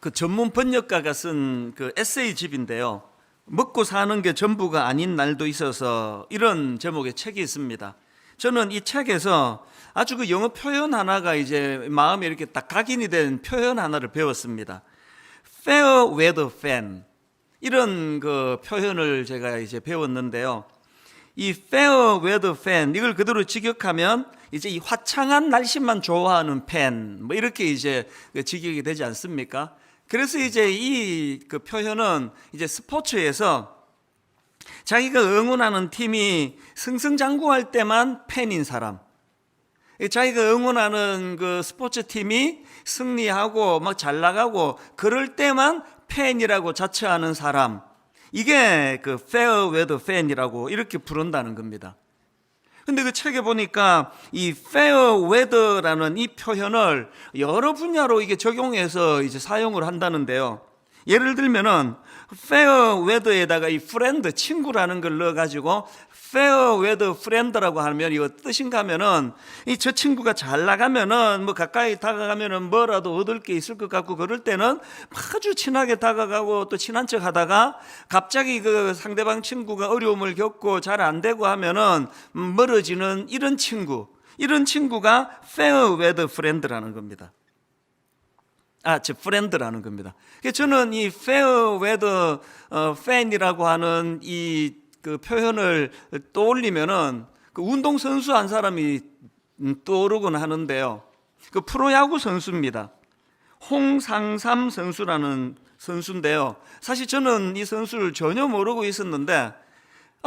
그 전문 번역가가 쓴 그 에세이집인데요. 먹고 사는 게 전부가 아닌 날도 있어서 이런 제목의 책이 있습니다. 저는 이 책에서 아주 그 영어 표현 하나가 이제 마음에 이렇게 딱 각인이 된 표현 하나를 배웠습니다. Fair weather fan, 이런 그 표현을 제가 이제 배웠는데요. 이 fair weather fan, 이걸 그대로 직역하면 이제 이 화창한 날씨만 좋아하는 팬, 뭐 이렇게 이제 직역이 되지 않습니까? 그래서 이제 이 그 표현은 이제 스포츠에서 자기가 응원하는 팀이 승승장구할 때만 팬인 사람, 자기가 응원하는 그 스포츠 팀이 승리하고 막 잘 나가고 그럴 때만 팬이라고 자처하는 사람, 이게 그 fair weather fan이라고 이렇게 부른다는 겁니다. 근데 그 책에 보니까 이 fair weather라는 이 표현을 여러 분야로 이게 적용해서 이제 사용을 한다는데요. 예를 들면은 fair weather에다가 이 friend, 친구라는 걸 넣어가지고 fair weather friend라고 하면 이거 뜻인가 하면은 이 저 친구가 잘 나가면은 뭐 가까이 다가가면은 뭐라도 얻을 게 있을 것 같고 그럴 때는 아주 친하게 다가가고 또 친한 척 하다가 갑자기 그 상대방 친구가 어려움을 겪고 잘 안 되고 하면은 멀어지는 이런 친구, 이런 친구가 fair weather friend라는 겁니다. 프렌드라는 겁니다. 저는 이 fair weather fan이라고 하는 이 그 표현을 떠올리면은 그 운동선수 한 사람이 떠오르곤 하는데요. 그 프로야구 선수입니다. 홍상삼 선수라는 선수인데요. 사실 저는 이 선수를 전혀 모르고 있었는데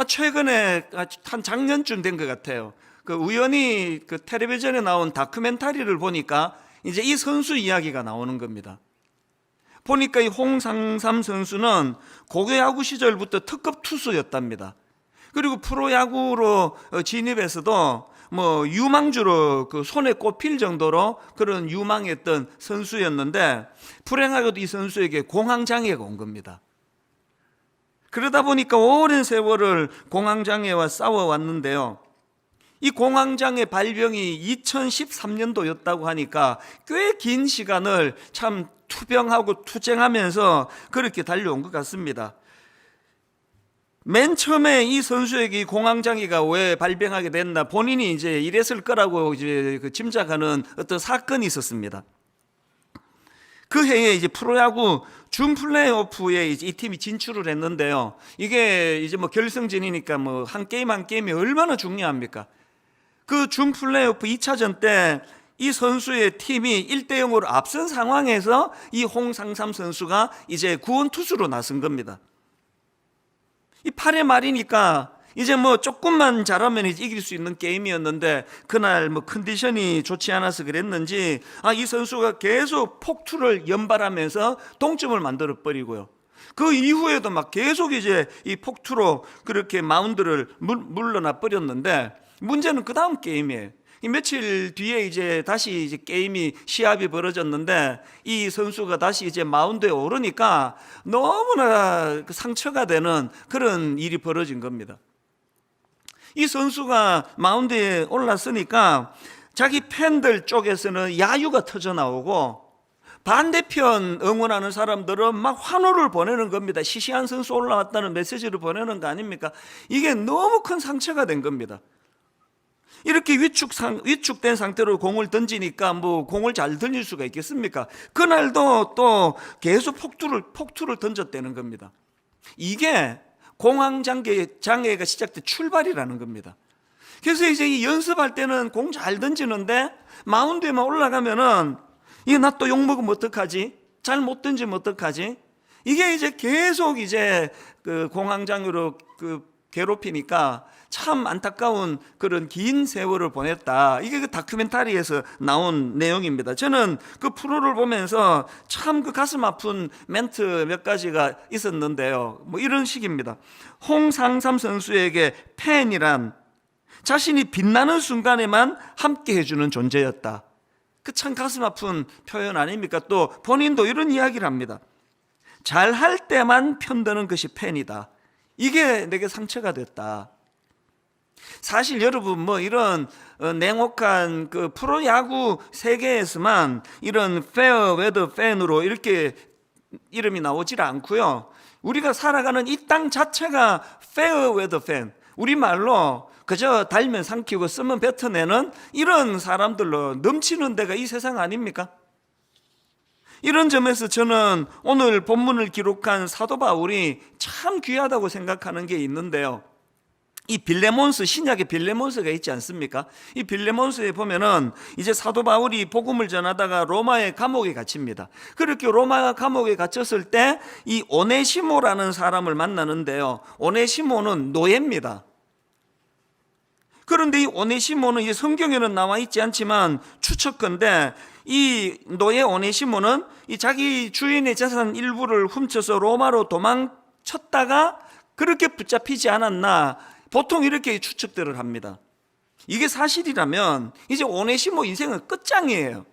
최근에 한 작년쯤 된 것 같아요. 그 우연히 그 텔레비전에 나온 다큐멘터리를 보니까 이제 이 선수 이야기가 나오는 겁니다. 보니까 이 홍상삼 선수는 고교야구 시절부터 특급 투수였답니다. 그리고 프로야구로 진입해서도 뭐 유망주로 그 손에 꼽힐 정도로 그런 유망했던 선수였는데 불행하게도 이 선수에게 공황장애가 온 겁니다. 그러다 보니까 오랜 세월을 공황장애와 싸워왔는데요. 이 공황장애 발병이 2013년도였다고 하니까 꽤 긴 시간을 참 투병하고 투쟁하면서 그렇게 달려온 것 같습니다. 맨 처음에 이 선수에게 공황장애가 왜 발병하게 됐나, 본인이 이제 이랬을 거라고 이제 그 짐작하는 어떤 사건이 있었습니다. 그 해에 이제 프로야구 준 플레이오프에 이제 이 팀이 진출을 했는데요. 이게 이제 뭐 결승전이니까 뭐 한 게임 한 게임이 얼마나 중요합니까? 그 준 플레이오프 2차전 때 이 선수의 팀이 1대0으로 앞선 상황에서 이 홍상삼 선수가 이제 구원 투수로 나선 겁니다. 이 8회 말이니까 이제 뭐 조금만 잘하면 이제 이길 수 있는 게임이었는데 그날 뭐 컨디션이 좋지 않아서 그랬는지 이 선수가 계속 폭투를 연발하면서 동점을 만들어 버리고요. 그 이후에도 막 계속 이제 이 폭투로 그렇게 마운드를 물러나 버렸는데 문제는 그 다음 게임이에요. 며칠 뒤에 이제 다시 이제 게임이 시합이 벌어졌는데 이 선수가 다시 이제 마운드에 오르니까 너무나 상처가 되는 그런 일이 벌어진 겁니다. 이 선수가 마운드에 올랐으니까 자기 팬들 쪽에서는 야유가 터져 나오고 반대편 응원하는 사람들은 막 환호를 보내는 겁니다. 시시한 선수 올라왔다는 메시지를 보내는 거 아닙니까? 이게 너무 큰 상처가 된 겁니다. 이렇게 위축된 상태로 공을 던지니까 뭐 공을 잘 던질 수가 있겠습니까? 그날도 또 계속 폭투를 던졌다는 겁니다. 이게 공황장애가 시작된 출발이라는 겁니다. 그래서 이제 이 연습할 때는 공 잘 던지는데 마운드에만 올라가면은 이게 나 또 욕먹으면 어떡하지? 잘 못 던지면 어떡하지? 이게 이제 계속 이제 그 공황장애로 그 괴롭히니까 참 안타까운 그런 긴 세월을 보냈다. 이게 그 다큐멘터리에서 나온 내용입니다. 저는 그 프로를 보면서 참 그 가슴 아픈 멘트 몇 가지가 있었는데요. 뭐 이런 식입니다. 홍상삼 선수에게 팬이란 자신이 빛나는 순간에만 함께 해주는 존재였다. 그 참 가슴 아픈 표현 아닙니까? 또 본인도 이런 이야기를 합니다. 잘할 때만 편드는 것이 팬이다. 이게 내게 상처가 됐다. 사실 여러분 뭐 이런 냉혹한 그 프로야구 세계에서만 이런 페어 웨더 팬으로 이렇게 이름이 나오질 않고요. 우리가 살아가는 이 땅 자체가 페어웨더 팬, 우리말로 그저 달면 삼키고 쓰면 뱉어내는 이런 사람들로 넘치는 데가 이 세상 아닙니까? 이런 점에서 저는 오늘 본문을 기록한 사도 바울이 참 귀하다고 생각하는 게 있는데요. 이 빌레몬스, 신약의 빌레몬스가 있지 않습니까? 이 빌레몬스에 보면은 이제 사도 바울이 복음을 전하다가 로마의 감옥에 갇힙니다. 그렇게 로마 감옥에 갇혔을 때 이 오네시모라는 사람을 만나는데요. 오네시모는 노예입니다. 그런데 이 오네시모는 이 성경에는 나와 있지 않지만 추측컨대 이 노예 오네시모는 이 자기 주인의 재산 일부를 훔쳐서 로마로 도망쳤다가 그렇게 붙잡히지 않았나, 보통 이렇게 추측들을 합니다. 이게 사실이라면 이제 오네시모 인생은 끝장이에요.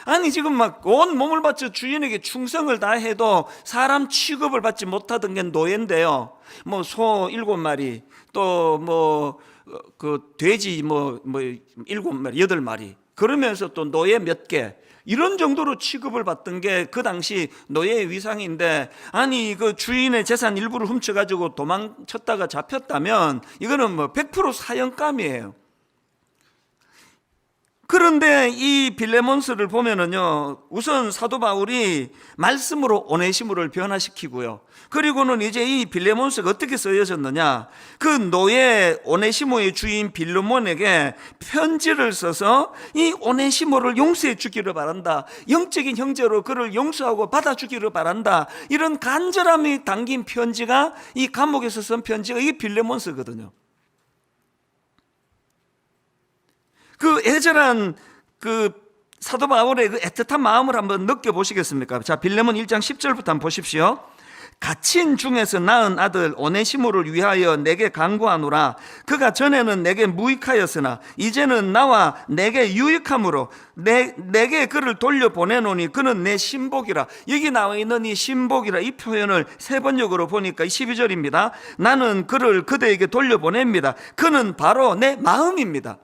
아니 지금 막 온 몸을 바쳐 주인에게 충성을 다해도 사람 취급을 받지 못하던 게 노예인데요. 뭐 소 7마리, 또 그 돼지 7마리, 8마리, 그러면서 또 노예 몇 개, 이런 정도로 취급을 받던 게 그 당시 노예의 위상인데, 아니 그 주인의 재산 일부를 훔쳐가지고 도망쳤다가 잡혔다면 이거는 100% 사형감이에요. 그런데 이 빌레몬스를 보면은요, 우선 사도 바울이 말씀으로 오네시모를 변화시키고요. 그리고는 이제 이 빌레몬스가 어떻게 쓰여졌느냐, 그 노예 오네시모의 주인 빌레몬에게 편지를 써서 이 오네시모를 용서해 주기를 바란다, 영적인 형제로 그를 용서하고 받아주기를 바란다, 이런 간절함이 담긴 편지가, 이 감옥에서 쓴 편지가 이게 빌레몬스거든요. 그 애절한 그 사도 바울의 그 애틋한 마음을 한번 느껴보시겠습니까? 자, 빌레몬 1장 10절부터 한번 보십시오. 갇힌 중에서 낳은 아들 오네시모를 위하여 내게 간구하노라. 그가 전에는 내게 무익하였으나 이제는 나와 내게 유익함으로 내게 그를 돌려보내노니 그는 내 신복이라. 여기 나와 있는 이 신복이라, 이 표현을 세 번역으로 보니까 12절입니다. 나는 그를 그대에게 돌려보냅니다. 그는 바로 내 마음입니다.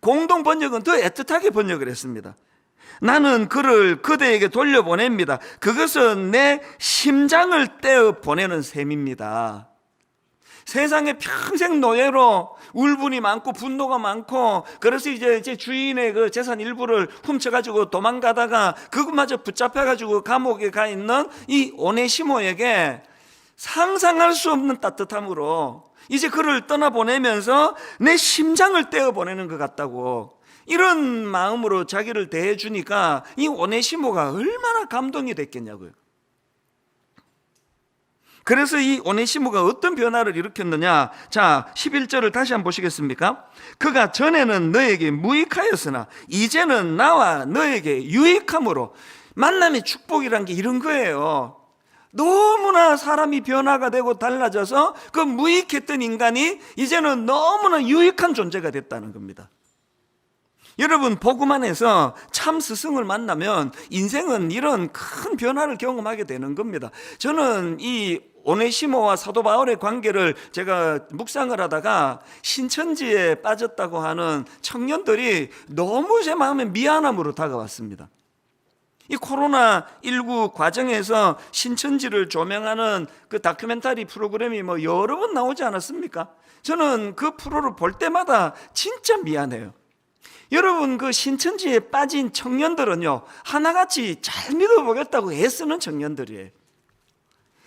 공동 번역은 더 애틋하게 번역을 했습니다. 나는 그를 그대에게 돌려보냅니다. 그것은 내 심장을 떼어 보내는 셈입니다. 세상에 평생 노예로 울분이 많고 분노가 많고, 그래서 이제 주인의 그 재산 일부를 훔쳐가지고 도망가다가 그것마저 붙잡혀가지고 감옥에 가 있는 이 오네시모에게 상상할 수 없는 따뜻함으로 이제 그를 떠나보내면서 내 심장을 떼어보내는 것 같다고, 이런 마음으로 자기를 대해주니까 이 오네시모가 얼마나 감동이 됐겠냐고요. 그래서 이 오네시모가 어떤 변화를 일으켰느냐, 자 11절을 다시 한번 보시겠습니까? 그가 전에는 너에게 무익하였으나 이제는 나와 너에게 유익함으로. 만남의 축복이란 게 이런 거예요. 너무나 사람이 변화가 되고 달라져서 그 무익했던 인간이 이제는 너무나 유익한 존재가 됐다는 겁니다. 여러분, 복음 안에서 참 스승을 만나면 인생은 이런 큰 변화를 경험하게 되는 겁니다. 저는 이 오네시모와 사도 바울의 관계를 제가 묵상을 하다가 신천지에 빠졌다고 하는 청년들이 너무 제 마음에 미안함으로 다가왔습니다. 이 코로나19 과정에서 신천지를 조명하는 그 다큐멘터리 프로그램이 여러 번 나오지 않았습니까? 저는 그 프로를 볼 때마다 진짜 미안해요. 여러분, 그 신천지에 빠진 청년들은요, 하나같이 잘 믿어보겠다고 애쓰는 청년들이에요.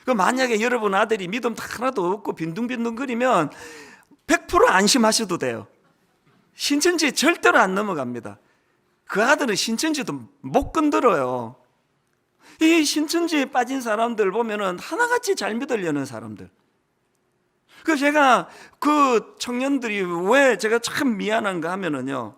그 만약에 여러분 아들이 믿음 하나도 없고 빈둥빈둥거리면 100% 안심하셔도 돼요. 신천지에 절대로 안 넘어갑니다. 그 아들은 신천지도 못 건드려요. 이 신천지에 빠진 사람들 보면은 하나같이 잘 믿으려는 사람들. 그 제가 그 청년들이 왜 제가 참 미안한가 하면은요,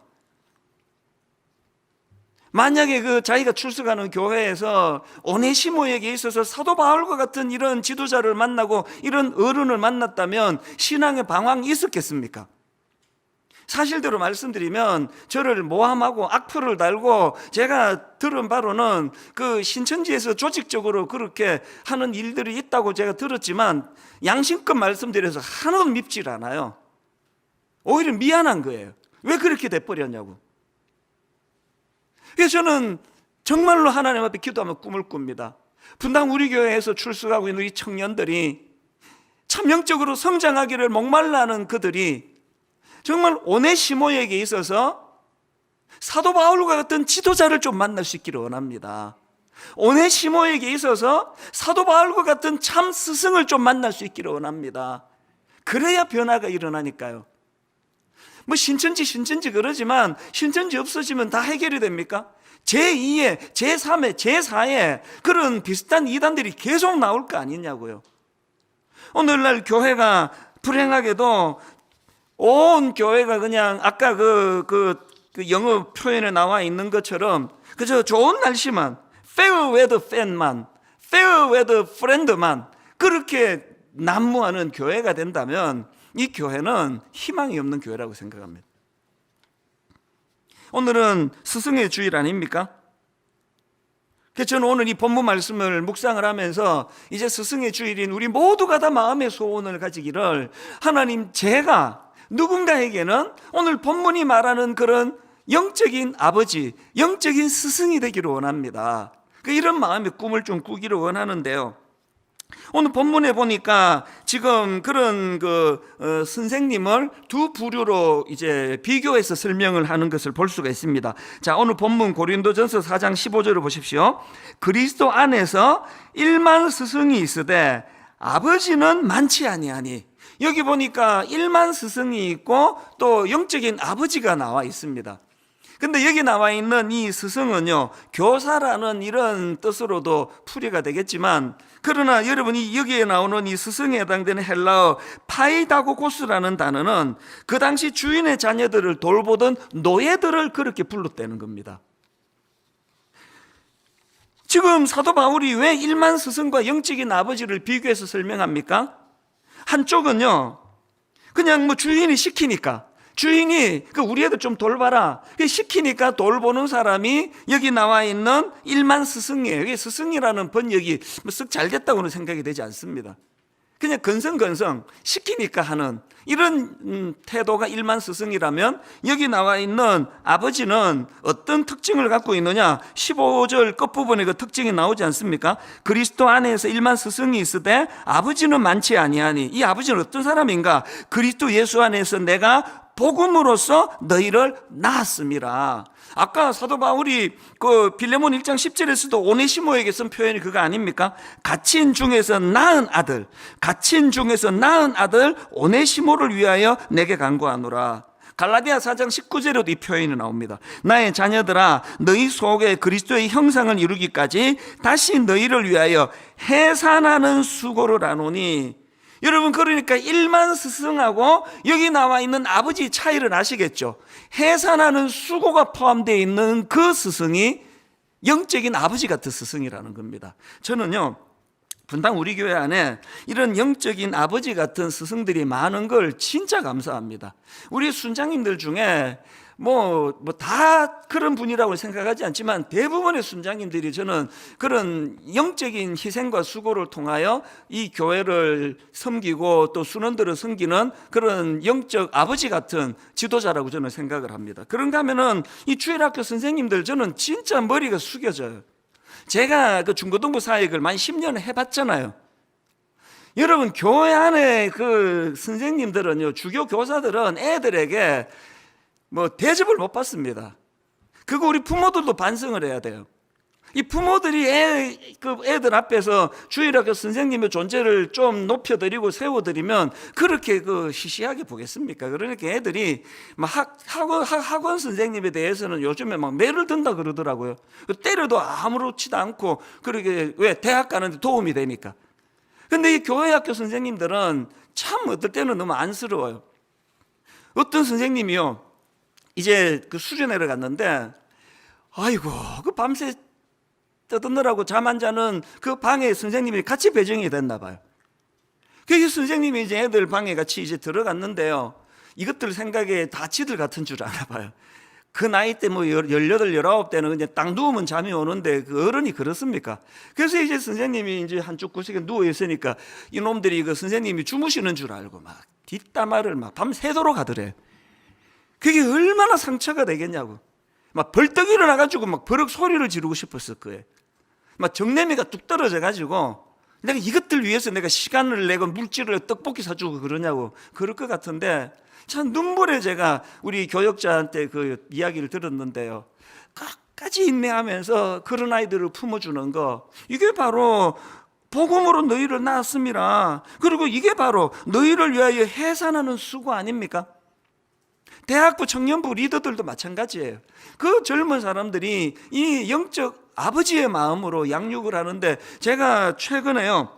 만약에 그 자기가 출석하는 교회에서 오네시모에게 있어서 사도 바울과 같은 이런 지도자를 만나고 이런 어른을 만났다면 신앙의 방황이 있었겠습니까? 사실대로 말씀드리면 저를 모함하고 악플을 달고, 제가 들은 바로는 그 신천지에서 조직적으로 그렇게 하는 일들이 있다고 제가 들었지만 양심껏 말씀드려서 하나도 밉질 않아요. 오히려 미안한 거예요. 왜 그렇게 돼버렸냐고. 그래서 저는 정말로 하나님 앞에 기도하면 꿈을 꿉니다. 분당 우리 교회에서 출석하고 있는 우리 청년들이 참 영적으로 성장하기를 목말라하는 그들이 정말 오네시모에게 있어서 사도 바울과 같은 지도자를 좀 만날 수 있기를 원합니다. 오네시모에게 있어서 사도 바울과 같은 참 스승을 좀 만날 수 있기를 원합니다. 그래야 변화가 일어나니까요. 뭐 신천지 그러지만 신천지 없어지면 다 해결이 됩니까? 제2의, 제3의, 제4의 그런 비슷한 이단들이 계속 나올 거 아니냐고요. 오늘날 교회가 불행하게도 온 교회가 그냥 아까 그 영어 표현에 나와 있는 것처럼 그저 좋은 날씨만, fair weather fan만, fair weather friend만 그렇게 난무하는 교회가 된다면 이 교회는 희망이 없는 교회라고 생각합니다. 오늘은 스승의 주일 아닙니까? 그래서 저는 오늘 이 본문 말씀을 묵상을 하면서 이제 스승의 주일인 우리 모두가 다 마음의 소원을 가지기를 하나님, 제가 누군가에게는 오늘 본문이 말하는 그런 영적인 아버지, 영적인 스승이 되기를 원합니다. 이런 마음의 꿈을 좀 꾸기를 원하는데요. 오늘 본문에 보니까 지금 그런 선생님을 두 부류로 이제 비교해서 설명을 하는 것을 볼 수가 있습니다. 자, 오늘 본문 고린도전서 4장 15절을 보십시오. 그리스도 안에서 일만 스승이 있으되 아버지는 많지 아니하니. 여기 보니까 일만 스승이 있고 또 영적인 아버지가 나와 있습니다. 근데 여기 나와 있는 이 스승은요, 교사라는 이런 뜻으로도 풀이가 되겠지만, 그러나 여러분이 여기에 나오는 이 스승에 해당되는 헬라어 파이다고고스라는 단어는 그 당시 주인의 자녀들을 돌보던 노예들을 그렇게 불렀다는 겁니다. 지금 사도 바울이 왜 일만 스승과 영적인 아버지를 비교해서 설명합니까? 한쪽은요, 그냥 뭐 주인이 시키니까, 주인이 우리 애들 좀 돌봐라 시키니까 돌보는 사람이 여기 나와 있는 일만 스승이에요. 이게 스승이라는 번역이 썩 잘 됐다고는 생각이 되지 않습니다. 그냥 건성건성 시키니까 하는 이런 태도가 일만 스승이라면, 여기 나와 있는 아버지는 어떤 특징을 갖고 있느냐? 15절 끝부분에 그 특징이 나오지 않습니까? 그리스도 안에서 일만 스승이 있으되 아버지는 많지 아니하니. 이 아버지는 어떤 사람인가? 그리스도 예수 안에서 내가 복음으로써 너희를 낳았음이라. 아까 사도 바울이 빌레몬 1장 10절에서도 오네시모에게 쓴 표현이 그거 아닙니까? 갇힌 중에서 낳은 아들, 갇힌 중에서 낳은 아들 오네시모를 위하여 내게 간구하노라. 갈라디아 4장 19절에도 이 표현이 나옵니다. 나의 자녀들아, 너희 속에 그리스도의 형상을 이루기까지 다시 너희를 위하여 해산하는 수고를 하노니. 여러분, 그러니까 일만 스승하고 여기 나와 있는 아버지 차이를 아시겠죠? 해산하는 수고가 포함되어 있는 그 스승이 영적인 아버지 같은 스승이라는 겁니다. 저는요, 분당 우리 교회 안에 이런 영적인 아버지 같은 스승들이 많은 걸 진짜 감사합니다. 우리 순장님들 중에 다 그런 분이라고 생각하지 않지만 대부분의 순장님들이 저는 그런 영적인 희생과 수고를 통하여 이 교회를 섬기고 또 순원들을 섬기는 그런 영적 아버지 같은 지도자라고 저는 생각을 합니다. 그런가 하면은 이 주일학교 선생님들 저는 진짜 머리가 숙여져요. 제가 중고등부 사역을 만 10년 해봤잖아요. 여러분, 교회 안에 선생님들은요, 주교 교사들은 애들에게 대접을 못 받습니다. 그거 우리 부모들도 반성을 해야 돼요. 이 부모들이 애들 앞에서 주일학교 선생님의 존재를 좀 높여드리고 세워드리면 그렇게 시시하게 보겠습니까? 그러니까 애들이 학원 선생님에 대해서는 요즘에 매를 든다 그러더라고요. 때려도 아무렇지도 않고, 그렇게 왜 대학 가는데 도움이 되니까. 근데 이 교회학교 선생님들은 참 어떨 때는 너무 안쓰러워요. 어떤 선생님이요, 이제 수련회를 갔는데, 아이고, 밤새 떠드느라고 잠 안 자는 그 방에 선생님이 같이 배정이 됐나 봐요. 그래서 선생님이 이제 애들 방에 같이 이제 들어갔는데요, 이것들 생각에 다 지들 같은 줄 아나 봐요. 그 나이 때 18, 19대는 그냥 딱 누우면 잠이 오는데 어른이 그렇습니까? 그래서 이제 선생님이 이제 한쪽 구석에 누워 있으니까 이놈들이 선생님이 주무시는 줄 알고 막 뒷담화를 밤새도록 하더래요. 그게 얼마나 상처가 되겠냐고. 벌떡 일어나가지고 버럭 소리를 지르고 싶었을 거예요. 막 정내미가 뚝 떨어져 가지고 내가 이것들 위해서 내가 시간을 내고 물질을 떡볶이 사주고 그러냐고 그럴 것 같은데, 참 눈물에 제가 우리 교역자한테 그 이야기를 들었는데요, 끝까지 인내하면서 그런 아이들을 품어주는 거, 이게 바로 복음으로 너희를 낳았습니다. 그리고 이게 바로 너희를 위하여 해산하는 수고 아닙니까? 대학부 청년부 리더들도 마찬가지예요. 그 젊은 사람들이 이 영적 아버지의 마음으로 양육을 하는데, 제가 최근에요,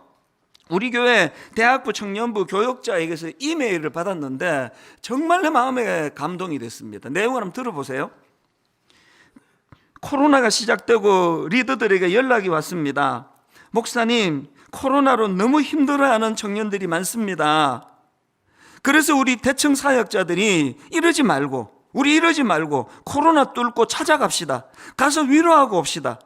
우리 교회 대학부 청년부 교역자에게서 이메일을 받았는데 정말 내 마음에 감동이 됐습니다. 내용을 한번 들어보세요. 코로나가 시작되고 리더들에게 연락이 왔습니다. 목사님, 코로나로 너무 힘들어하는 청년들이 많습니다. 그래서 우리 대청 사역자들이 이러지 말고 코로나 뚫고 찾아갑시다. 가서 위로하고 옵시다.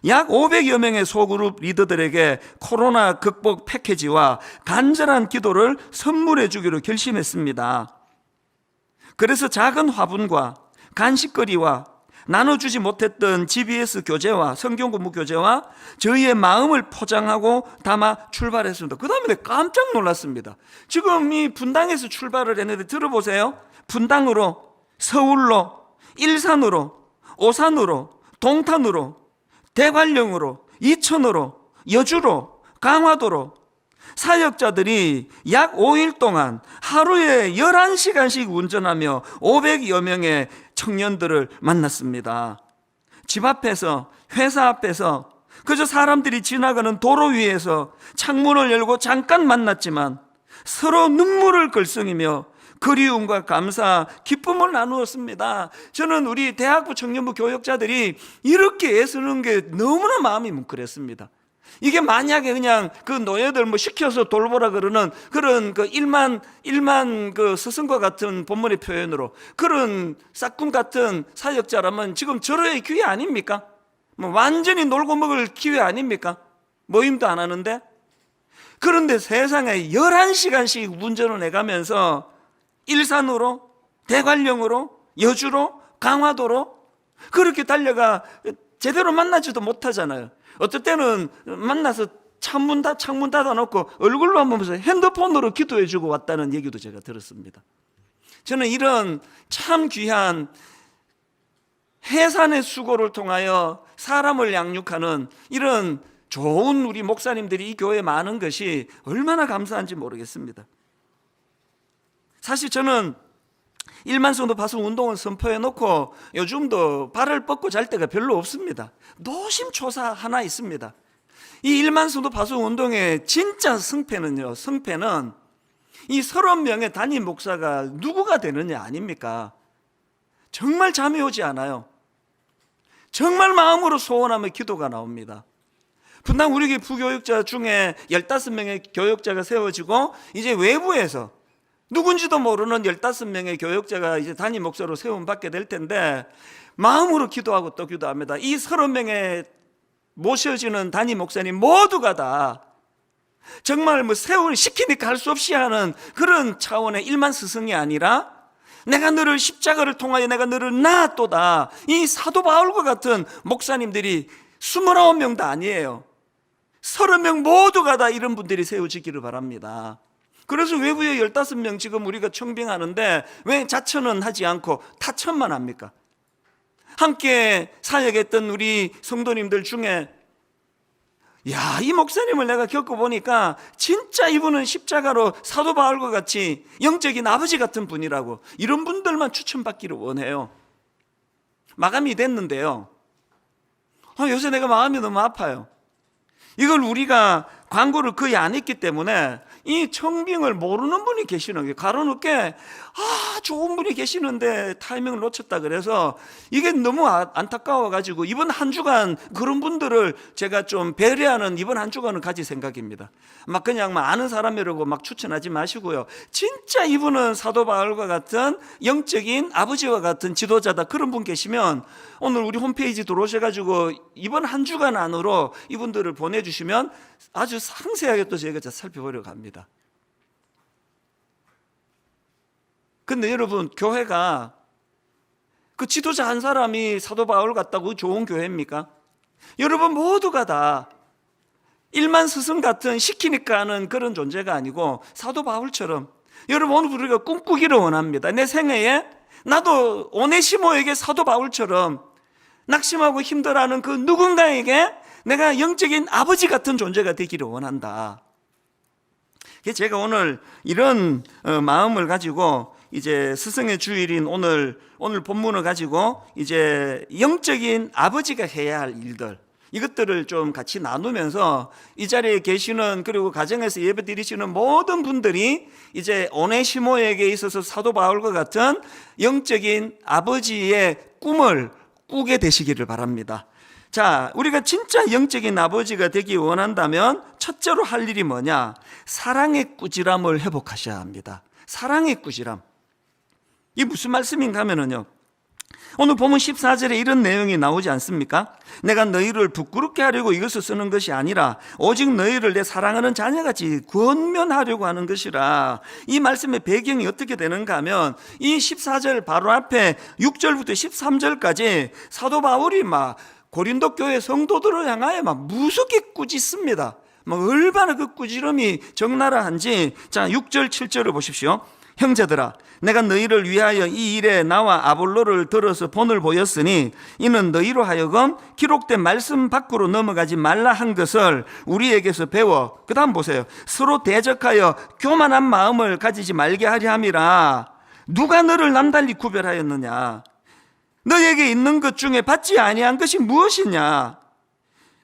약 500여 명의 소그룹 리더들에게 코로나 극복 패키지와 간절한 기도를 선물해 주기로 결심했습니다. 그래서 작은 화분과 간식거리와 나눠주지 못했던 GBS 교재와 성경 공부 교재와 저희의 마음을 포장하고 담아 출발했습니다. 그 다음에 깜짝 놀랐습니다. 지금 이 분당에서 출발을 했는데 들어보세요. 분당으로, 서울로, 일산으로, 오산으로, 동탄으로, 대관령으로, 이천으로, 여주로, 강화도로 사역자들이 약 5일 동안 하루에 11시간씩 운전하며 500여 명의 청년들을 만났습니다. 집 앞에서, 회사 앞에서, 그저 사람들이 지나가는 도로 위에서 창문을 열고 잠깐 만났지만 서로 눈물을 글썽이며 그리움과 감사, 기쁨을 나누었습니다. 저는 우리 대학부 청년부 교역자들이 이렇게 애쓰는 게 너무나 마음이 뭉클했습니다. 이게 만약에 그냥 그 노예들 뭐 시켜서 돌보라 그러는 그런 그 일만 그 스승과 같은 본문의 표현으로 그런 싹군 같은 사역자라면 지금 절호의 기회 아닙니까? 뭐 완전히 놀고 먹을 기회 아닙니까? 모임도 안 하는데. 그런데 세상에 11시간씩 운전을 해가면서 일산으로, 대관령으로, 여주로, 강화도로 그렇게 달려가 제대로 만나지도 못하잖아요. 어떨 때는 만나서 창문 닫아놓고 얼굴로 한번 보면서 핸드폰으로 기도해주고 왔다는 얘기도 제가 들었습니다. 저는 이런 참 귀한 해산의 수고를 통하여 사람을 양육하는 이런 좋은 우리 목사님들이 이 교회에 많은 것이 얼마나 감사한지 모르겠습니다. 사실 저는 1만 성도 파송 운동을 선포해 놓고 요즘도 발을 뻗고 잘 때가 별로 없습니다. 노심초사 하나 있습니다. 이 1만 성도 파송 운동의 진짜 승패는요, 승패는 이 30명의 담임 목사가 누구가 되느냐 아닙니까? 정말 잠이 오지 않아요. 정말 마음으로 소원하며 기도가 나옵니다. 분당 우리 교회 부교육자 중에 15명의 교육자가 세워지고 이제 외부에서 누군지도 모르는 15명의 교역자가 이제 담임 목사로 세움받게 될 텐데 마음으로 기도하고 또 기도합니다. 이 30명의 모셔지는 담임 목사님 모두가 다 정말 뭐 세월 시키니까 할 수 없이 하는 그런 차원의 일만 스승이 아니라 내가 너를 십자가를 통하여 내가 너를 낳았도다. 이 사도 바울과 같은 목사님들이 29명도 아니에요. 30명 모두가 다 이런 분들이 세워지기를 바랍니다. 그래서 외부에 15명 지금 우리가 청빙하는데 왜 자천은 하지 않고 타천만 합니까? 함께 사역했던 우리 성도님들 중에 이 목사님을 내가 겪어보니까 진짜 이분은 십자가로 사도 바울과 같이 영적인 아버지 같은 분이라고, 이런 분들만 추천받기를 원해요. 마감이 됐는데요, 요새 내가 마음이 너무 아파요. 이걸 우리가 광고를 거의 안 했기 때문에 이 청빙을 모르는 분이 계시는 게 가로놓게 좋은 분이 계시는데 타이밍을 놓쳤다 그래서 이게 너무 안타까워가지고 이번 한 주간 그런 분들을 제가 좀 배려하는 이번 한 주간을 가질 생각입니다. 막 그냥 아는 사람이라고 막 추천하지 마시고요. 진짜 이분은 사도 바울과 같은 영적인 아버지와 같은 지도자다, 그런 분 계시면 오늘 우리 홈페이지 들어오셔가지고 이번 한 주간 안으로 이분들을 보내주시면 아주 상세하게 또 저희가 살펴보려고 합니다. 근데 여러분, 교회가 그 지도자 한 사람이 사도 바울 같다고 좋은 교회입니까? 여러분 모두가 다 일만 스승 같은 시키니까 하는 그런 존재가 아니고 사도 바울처럼 여러분 오늘 우리가 꿈꾸기를 원합니다. 내 생애에 나도 오네시모에게 사도 바울처럼 낙심하고 힘들어하는 그 누군가에게 내가 영적인 아버지 같은 존재가 되기를 원한다. 제가 오늘 이런 마음을 가지고 이제 스승의 주일인 오늘 본문을 가지고 이제 영적인 아버지가 해야 할 일들, 이것들을 좀 같이 나누면서 이 자리에 계시는, 그리고 가정에서 예배 드리시는 모든 분들이 이제 오네시모에게 있어서 사도 바울과 같은 영적인 아버지의 꿈을 꾸게 되시기를 바랍니다. 자, 우리가 진짜 영적인 아버지가 되기 원한다면 첫째로 할 일이 뭐냐? 사랑의 꾸지람을 회복하셔야 합니다. 사랑의 꾸지람. 이게 무슨 말씀인가 하면요, 오늘 본문 14절에 이런 내용이 나오지 않습니까? 내가 너희를 부끄럽게 하려고 이것을 쓰는 것이 아니라 오직 너희를 내 사랑하는 자녀같이 권면하려고 하는 것이라. 이 말씀의 배경이 어떻게 되는가 하면 이 14절 바로 앞에 6절부터 13절까지 사도 바울이 막 고린도 교회 성도들을 향하여 막 무섭게 꾸짖습니다. 막 얼마나 그 꾸지람이 적나라한지. 자, 6절 7절을 보십시오. 형제들아, 내가 너희를 위하여 이 일에 나와 아볼로를 들어서 본을 보였으니 이는 너희로 하여금 기록된 말씀 밖으로 넘어가지 말라 한 것을 우리에게서 배워, 그 다음 보세요, 서로 대적하여 교만한 마음을 가지지 말게 하려 함이라. 누가 너를 남달리 구별하였느냐? 너에게 있는 것 중에 받지 아니한 것이 무엇이냐?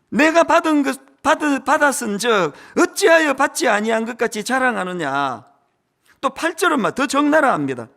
내가 받았은즉 어찌하여 받지 아니한 것 같이 자랑하느냐? 또 8절은 더 적나라합니다.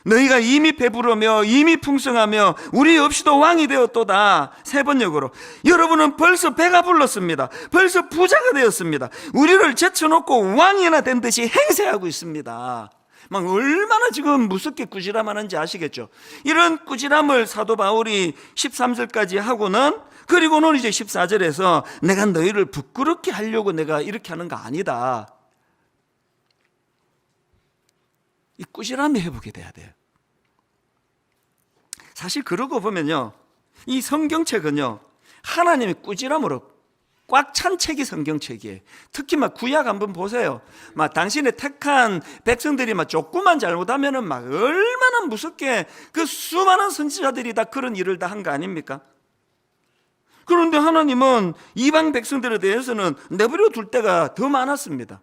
너희가 이미 배부르며 이미 풍성하며 우리 없이도 왕이 되었도다. 세 번역으로 여러분은 벌써 배가 불렀습니다. 벌써 부자가 되었습니다. 우리를 제쳐놓고 왕이나 된 듯이 행세하고 있습니다. 막 얼마나 지금 무섭게 꾸지람하는지 아시겠죠? 이런 꾸지람을 사도 바울이 13절까지 하고는, 그리고는 이제 14절에서 내가 너희를 부끄럽게 하려고 내가 이렇게 하는 거 아니다. 이 꾸지람이 회복이 돼야 돼요. 사실 그러고 보면요, 이 성경책은요, 하나님의 꾸지람으로 꽉 찬 책이 성경책이에요. 특히 막 구약 한번 보세요. 막 당신의 택한 백성들이 막 조금만 잘못하면은 막 얼마나 무섭게 그 수많은 선지자들이 다 그런 일을 다 한 거 아닙니까? 그런데 하나님은 이방 백성들에 대해서는 내버려 둘 때가 더 많았습니다.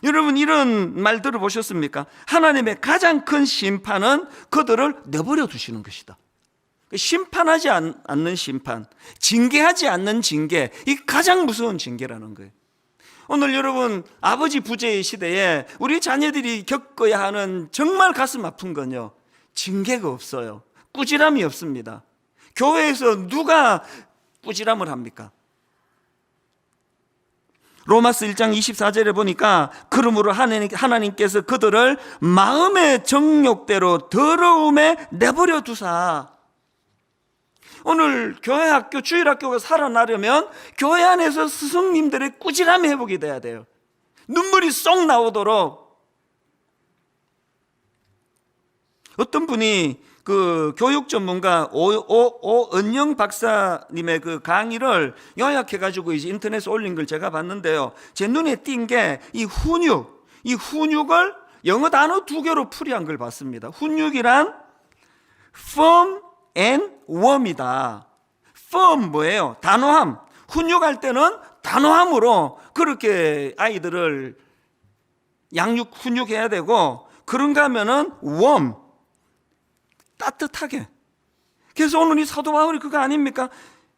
여러분 이런 말 들어보셨습니까? 하나님의 가장 큰 심판은 그들을 내버려 두시는 것이다. 심판하지 않는 심판, 징계하지 않는 징계, 이 가장 무서운 징계라는 거예요. 오늘 여러분 아버지 부재의 시대에 우리 자녀들이 겪어야 하는 정말 가슴 아픈 건요, 징계가 없어요. 꾸지람이 없습니다. 교회에서 누가 꾸지람을 합니까? 로마서 1장 24절에 보니까 그러므로 하나님께서 그들을 마음의 정욕대로 더러움에 내버려 두사. 오늘 교회 학교, 주일학교가 살아나려면 교회 안에서 스승님들의 꾸지람이 회복이 돼야 돼요. 눈물이 쏙 나오도록. 어떤 분이 그 교육 전문가 오은영 박사님의 그 강의를 요약해가지고 이제 인터넷에 올린 걸 제가 봤는데요, 제 눈에 띈 게 이 훈육을 영어 단어 2개로 풀이한 걸 봤습니다. 훈육이란 firm and warm이다. firm 뭐예요? 단호함. 훈육할 때는 단호함으로 그렇게 아이들을 훈육해야 되고, 그런가 하면은 warm, 따뜻하게. 그래서 오늘 이 사도 바울이 그거 아닙니까?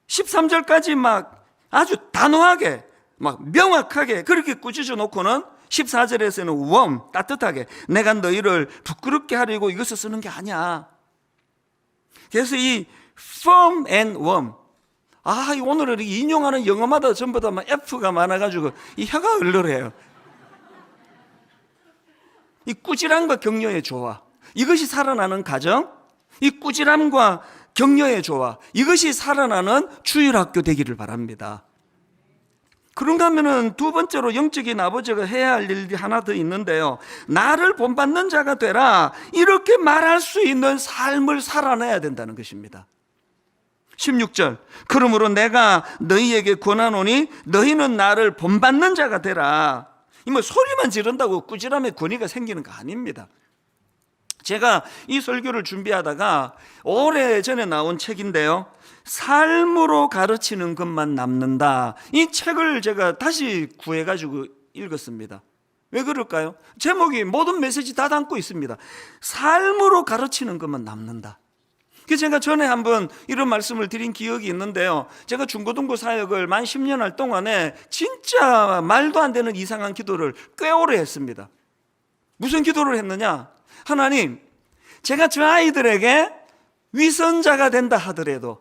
13절까지 막 아주 단호하게, 막 명확하게 그렇게 꾸짖어 놓고는 14절에서는 warm, 따뜻하게, 내가 너희를 부끄럽게 하려고 이것을 쓰는 게 아니야. 그래서 이 firm and warm, 오늘은 인용하는 영어마다 전부 다 막 F가 많아가지고 이 혀가 얼얼해요. 이 꾸지람과 격려의 조화, 이것이 살아나는 가정, 이 꾸지람과 격려의 조화, 이것이 살아나는 주일학교 되기를 바랍니다. 그런가 하면은 두 번째로 영적인 아버지가 해야 할 일이 하나 더 있는데요, 나를 본받는 자가 되라, 이렇게 말할 수 있는 삶을 살아내야 된다는 것입니다. 16절, 그러므로 내가 너희에게 권하노니 너희는 나를 본받는 자가 되라. 이 뭐 소리만 지른다고 꾸지람의 권위가 생기는 거 아닙니다. 제가 이 설교를 준비하다가 오래전에 나온 책인데요, 삶으로 가르치는 것만 남는다, 이 책을 제가 다시 구해가지고 읽었습니다. 왜 그럴까요? 제목이 모든 메시지 다 담고 있습니다. 삶으로 가르치는 것만 남는다. 그래서 제가 전에 한번 이런 말씀을 드린 기억이 있는데요, 제가 중고등부 사역을 만 10년 할 동안에 진짜 말도 안 되는 이상한 기도를 꽤 오래 했습니다. 무슨 기도를 했느냐? 하나님, 제가 저 아이들에게 위선자가 된다 하더라도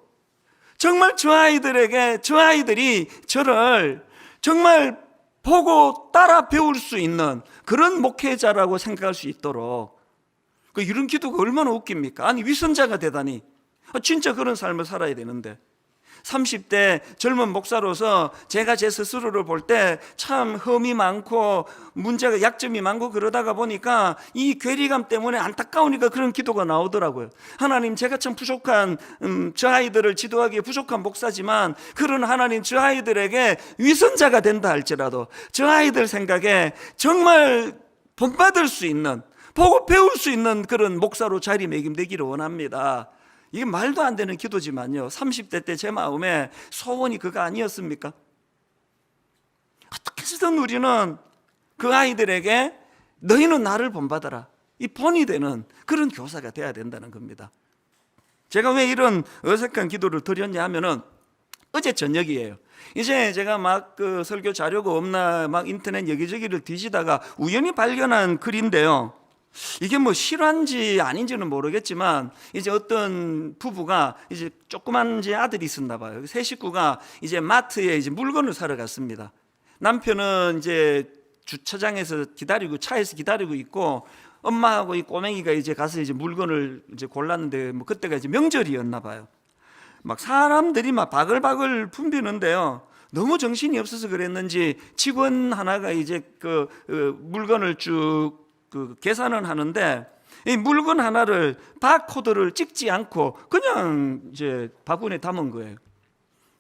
정말 저 아이들이 저를 정말 보고 따라 배울 수 있는 그런 목회자라고 생각할 수 있도록, 이런 기도가 얼마나 웃깁니까? 아니, 위선자가 되다니. 진짜 그런 삶을 살아야 되는데, 30대 젊은 목사로서 제가 제 스스로를 볼 때 참 흠이 많고 문제가, 약점이 많고 그러다가 보니까 이 괴리감 때문에 안타까우니까 그런 기도가 나오더라고요. 하나님, 제가 참 부족한 저 아이들을 지도하기에 부족한 목사지만, 그런 하나님, 저 아이들에게 위선자가 된다 할지라도 저 아이들 생각에 정말 본받을 수 있는, 보고 배울 수 있는 그런 목사로 자리매김되기를 원합니다. 이게 말도 안 되는 기도지만요, 30대 때 제 마음에 소원이 그거 아니었습니까? 어떻게 해서든 우리는 그 아이들에게 너희는 나를 본받아라, 이 본이 되는 그런 교사가 돼야 된다는 겁니다. 제가 왜 이런 어색한 기도를 드렸냐 하면은, 어제 저녁이에요. 이제 제가 막 그 설교 자료가 없나 막 인터넷 여기저기를 뒤지다가 우연히 발견한 글인데요, 이게 뭐 실화인지 아닌지는 모르겠지만, 이제 어떤 부부가 이제 조그만 이제 아들이 있었나 봐요. 세 식구가 이제 마트에 이제 물건을 사러 갔습니다. 남편은 이제 주차장에서 기다리고, 차에서 기다리고 있고, 엄마하고 이 꼬맹이가 이제 가서 이제 물건을 이제 골랐는데, 뭐 그때가 이제 명절이었나 봐요. 막 사람들이 막 바글바글 붐비는데요, 너무 정신이 없어서 그랬는지 직원 하나가 이제 그 물건을 쭉 계산을 하는데, 이 물건 하나를 바코드를 찍지 않고 그냥 이제 바구니에 담은 거예요.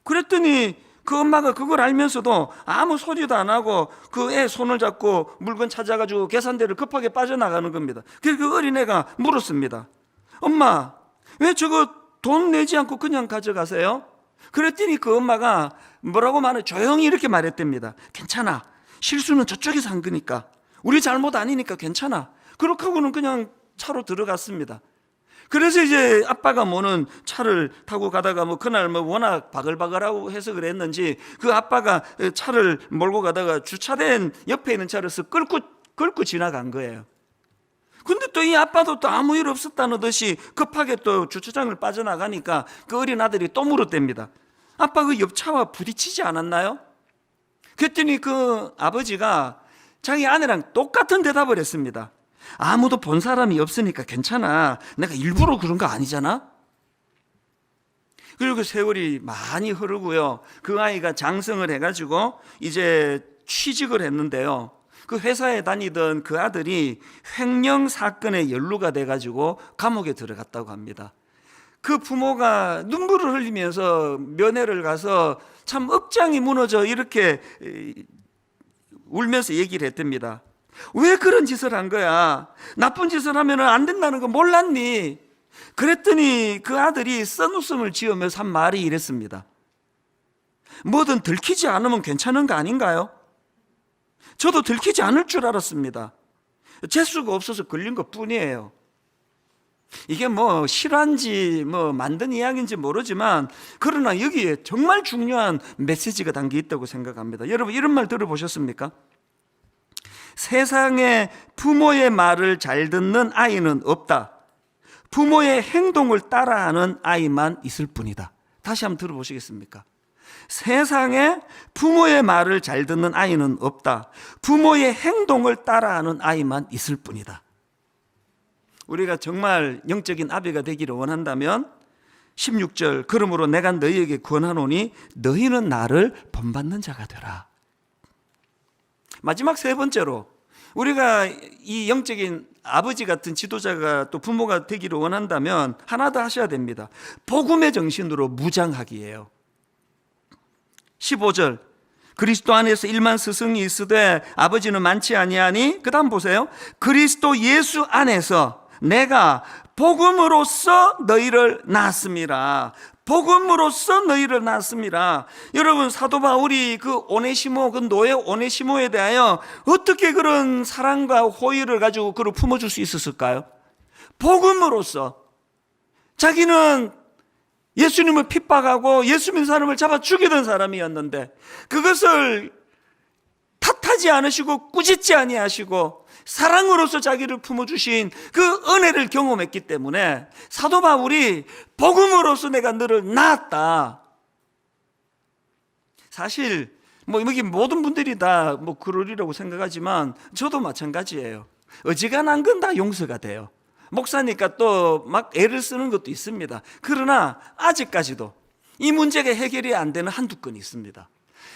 그랬더니 그 엄마가 그걸 알면서도 아무 소리도 안 하고 그 애 손을 잡고 물건 찾아가지고 계산대를 급하게 빠져나가는 겁니다. 그래서 그 어린애가 물었습니다. 엄마, 왜 저거 돈 내지 않고 그냥 가져가세요? 그랬더니 그 엄마가 뭐라고 조용히 이렇게 말했답니다. 괜찮아, 실수는 저쪽에서 한 거니까, 우리 잘못 아니니까 괜찮아. 그렇게 하고는 그냥 차로 들어갔습니다. 그래서 이제 아빠가 뭐는 차를 타고 가다가 뭐 그날 뭐 워낙 바글바글하고 해서 그랬는지, 그 아빠가 차를 몰고 가다가 주차된 옆에 있는 차를 끌고 지나간 거예요. 근데 또 이 아빠도 또 아무 일 없었다는 듯이 급하게 또 주차장을 빠져나가니까 그 어린 아들이 또 물었답니다. 아빠, 그 옆차와 부딪히지 않았나요? 그랬더니 그 아버지가 자기 아내랑 똑같은 대답을 했습니다. 아무도 본 사람이 없으니까 괜찮아, 내가 일부러 그런 거 아니잖아. 그리고 세월이 많이 흐르고요, 그 아이가 장성을 해가지고 이제 취직을 했는데요, 그 회사에 다니던 그 아들이 횡령 사건에 연루가 돼가지고 감옥에 들어갔다고 합니다. 그 부모가 눈물을 흘리면서 면회를 가서 참 억장이 무너져 이렇게 울면서 얘기를 했답니다. 왜 그런 짓을 한 거야? 나쁜 짓을 하면 안 된다는 거 몰랐니? 그랬더니 그 아들이 쓴웃음을 지으면서 한 말이 이랬습니다. 뭐든 들키지 않으면 괜찮은 거 아닌가요? 저도 들키지 않을 줄 알았습니다. 재수가 없어서 걸린 것 뿐이에요. 이게 뭐 실화인지 뭐 만든 이야기인지 모르지만, 그러나 여기에 정말 중요한 메시지가 담겨 있다고 생각합니다. 여러분, 이런 말 들어보셨습니까? 세상에 부모의 말을 잘 듣는 아이는 없다. 부모의 행동을 따라하는 아이만 있을 뿐이다. 다시 한번 들어보시겠습니까? 세상에 부모의 말을 잘 듣는 아이는 없다. 부모의 행동을 따라하는 아이만 있을 뿐이다. 우리가 정말 영적인 아비가 되기를 원한다면 16절, 그러므로 내가 너희에게 권하노니 너희는 나를 본받는 자가 되라. 마지막 세 번째로, 우리가 이 영적인 아버지 같은 지도자가 또 부모가 되기를 원한다면 하나 더 하셔야 됩니다. 복음의 정신으로 무장하기예요. 15절, 그리스도 안에서 1만 스승이 있으되 아버지는 많지 아니하니, 그 다음 보세요. 그리스도 예수 안에서 내가 복음으로써 너희를 낳았습니다. 복음으로써 너희를 낳았습니다. 여러분, 사도 바울이 그 오네시모, 그 노예 오네시모에 대하여 어떻게 그런 사랑과 호의를 가지고 그를 품어줄 수 있었을까요? 복음으로써. 자기는 예수님을 핍박하고 예수 믿는 사람을 잡아 죽이던 사람이었는데 그것을 탓하지 않으시고 꾸짖지 아니하시고 사랑으로서 자기를 품어주신 그 은혜를 경험했기 때문에 사도 바울이 복음으로서 내가 너를 낳았다. 사실 여기 모든 분들이 다 그러리라고 생각하지만 저도 마찬가지예요. 어지간한 건 다 용서가 돼요. 목사니까 또 막 애를 쓰는 것도 있습니다. 그러나 아직까지도 이 문제가 해결이 안 되는 한두 건이 있습니다.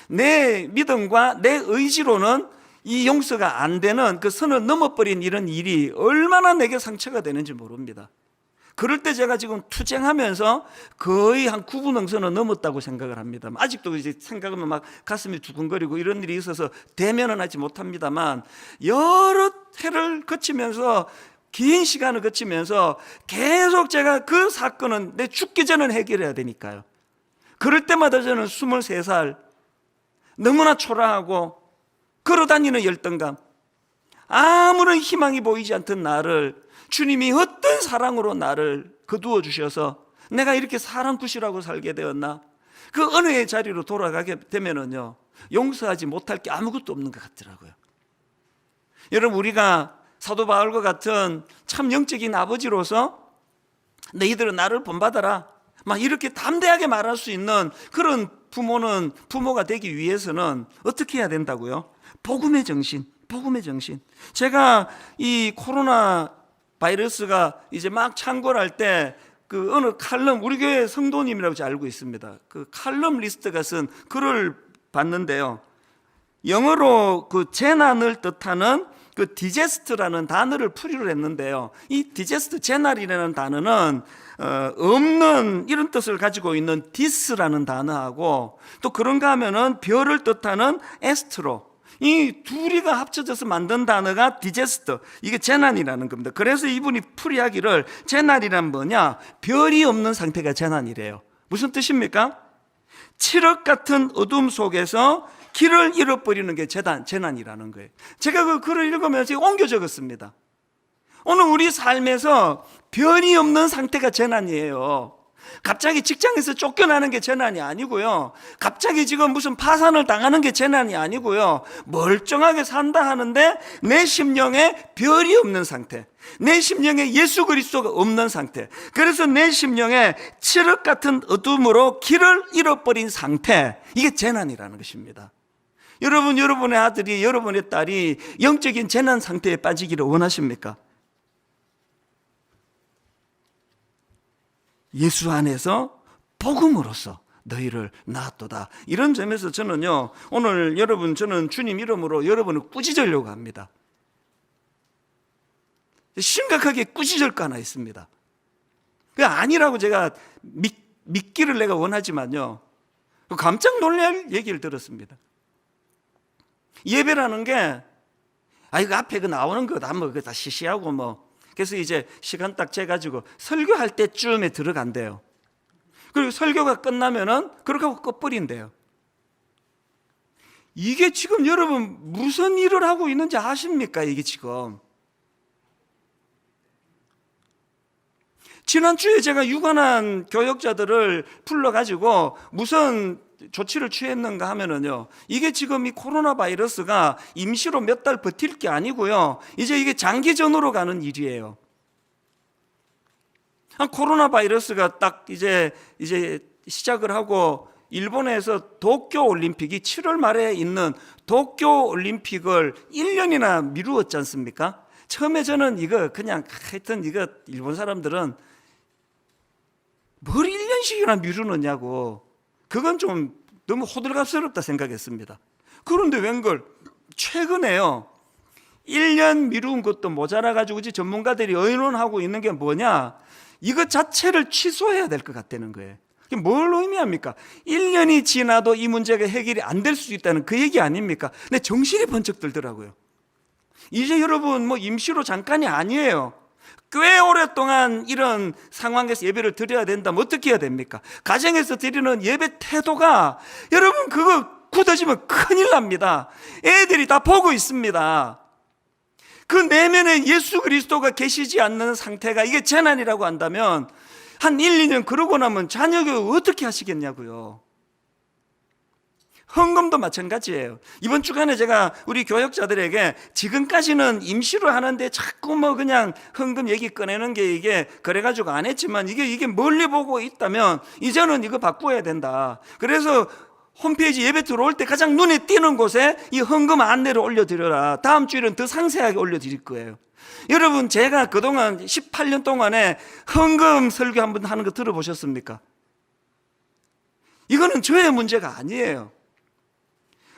내 믿음과 내 의지로는 이 용서가 안 되는 그 선을 넘어버린 이런 일이 얼마나 내게 상처가 되는지 모릅니다. 그럴 때 제가 지금 투쟁하면서 거의 한 9분응선을 넘었다고 생각을 합니다. 아직도 이제 생각하면 막 가슴이 두근거리고 이런 일이 있어서 대면은 하지 못합니다만 여러 해를 거치면서 긴 시간을 거치면서 계속 제가 그 사건은 내 죽기 전에 해결해야 되니까요. 그럴 때마다 저는 23살 너무나 초라하고 걸어다니는 열등감, 아무런 희망이 보이지 않던 나를 주님이 어떤 사랑으로 나를 거두어 주셔서 내가 이렇게 사랑굿이라고 살게 되었나? 그 은혜의 자리로 돌아가게 되면은요, 용서하지 못할 게 아무것도 없는 것 같더라고요. 여러분, 우리가 사도 바울과 같은 참 영적인 아버지로서 너희들은 나를 본받아라, 막 이렇게 담대하게 말할 수 있는 그런 부모가 되기 위해서는 어떻게 해야 된다고요? 복음의 정신, 복음의 정신. 제가 이 코로나 바이러스가 이제 막 창궐할 때 그 어느 칼럼, 우리 교회 성도님이라고 알고 있습니다. 그 칼럼 리스트가 쓴 글을 봤는데요. 영어로 그 재난을 뜻하는 그 디제스트라는 단어를 풀이를 했는데요. 이 디제스트, 재난이라는 단어는 없는 이런 뜻을 가지고 있는 디스라는 단어하고 또 그런가 하면은 별을 뜻하는 에스트로, 이 둘이가 합쳐져서 만든 단어가 디제스트, 이게 재난이라는 겁니다. 그래서 이분이 풀이하기를 재난이란 뭐냐? 별이 없는 상태가 재난이래요. 무슨 뜻입니까? 칠흑 같은 어둠 속에서 길을 잃어버리는 게 재난이라는 거예요. 제가 그 글을 읽으면서 옮겨 적었습니다. 오늘 우리 삶에서 변이 없는 상태가 재난이에요. 갑자기 직장에서 쫓겨나는 게 재난이 아니고요. 갑자기 지금 무슨 파산을 당하는 게 재난이 아니고요. 멀쩡하게 산다 하는데 내 심령에 별이 없는 상태, 내 심령에 예수 그리스도가 없는 상태, 그래서 내 심령에 칠흑 같은 어둠으로 길을 잃어버린 상태, 이게 재난이라는 것입니다. 여러분, 여러분의 아들이, 여러분의 딸이 영적인 재난 상태에 빠지기를 원하십니까? 예수 안에서 복음으로써 너희를 낳았도다. 이런 점에서 저는요, 오늘 저는 주님 이름으로 여러분을 꾸짖으려고 합니다. 심각하게 꾸짖을 거 하나 있습니다. 그게 아니라고 제가 믿기를 내가 원하지만요, 깜짝 놀랄 얘기를 들었습니다. 예배라는 게, 이거 앞에 그 나오는 거 다 다 시시하고 그래서 이제 시간 딱 재가지고 설교할 때쯤에 들어간대요. 그리고 설교가 끝나면은 그렇게 하고 꺼버린대요. 이게 지금 여러분 무슨 일을 하고 있는지 아십니까? 이게 지금. 지난주에 제가 유관한 교역자들을 불러가지고 무슨 조치를 취했는가 하면은요, 이게 지금 이 코로나 바이러스가 임시로 몇 달 버틸 게 아니고요, 이제 이게 장기전으로 가는 일이에요. 코로나 바이러스가 딱 이제 시작을 하고 일본에서 도쿄 올림픽이 7월 말에 있는 도쿄 올림픽을 1년이나 미루었지 않습니까? 처음에 저는 이거 그냥 하여튼 이거 일본 사람들은 뭘 1년씩이나 미루느냐고, 그건 좀 너무 호들갑스럽다 생각했습니다. 그런데 웬걸 최근에요, 1년 미룬 것도 모자라가지고 전문가들이 의논하고 있는 게 뭐냐, 이것 자체를 취소해야 될 것 같다는 거예요. 이게 뭘 의미합니까? 1년이 지나도 이 문제가 해결이 안 될 수 있다는 그 얘기 아닙니까? 근데 정신이 번쩍 들더라고요. 이제 여러분 뭐 임시로 잠깐이 아니에요. 꽤 오랫동안 이런 상황에서 예배를 드려야 된다면 어떻게 해야 됩니까? 가정에서 드리는 예배 태도가, 여러분 그거 굳어지면 큰일 납니다. 애들이 다 보고 있습니다. 그 내면에 예수 그리스도가 계시지 않는 상태가 이게 재난이라고 한다면 한 1, 2년 그러고 나면 자녀교육 어떻게 하시겠냐고요. 헌금도 마찬가지예요. 이번 주간에 제가 우리 교역자들에게 지금까지는 임시로 하는데 자꾸 뭐 그냥 헌금 얘기 꺼내는 게 이게 그래가지고 안 했지만 이게 멀리 보고 있다면 이제는 이거 바꿔야 된다. 그래서 홈페이지 예배 들어올 때 가장 눈에 띄는 곳에 이 헌금 안내를 올려드려라. 다음 주에는 더 상세하게 올려드릴 거예요. 여러분, 제가 그동안 18년 동안에 헌금 설교 한번 하는 거 들어보셨습니까? 이거는 저의 문제가 아니에요.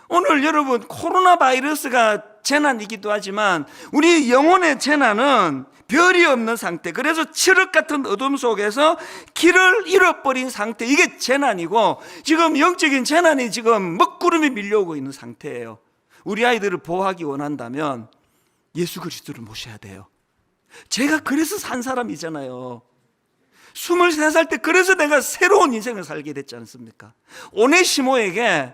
오늘 여러분, 코로나 바이러스가 재난이기도 하지만 우리 영혼의 재난은 별이 없는 상태, 그래서 칠흑 같은 어둠 속에서 길을 잃어버린 상태, 이게 재난이고, 지금 영적인 재난이 지금 먹구름이 밀려오고 있는 상태예요. 우리 아이들을 보호하기 원한다면 예수 그리스도를 모셔야 돼요. 제가 그래서 산 사람이잖아요. 23살 때 그래서 내가 새로운 인생을 살게 됐지 않습니까? 오네시모에게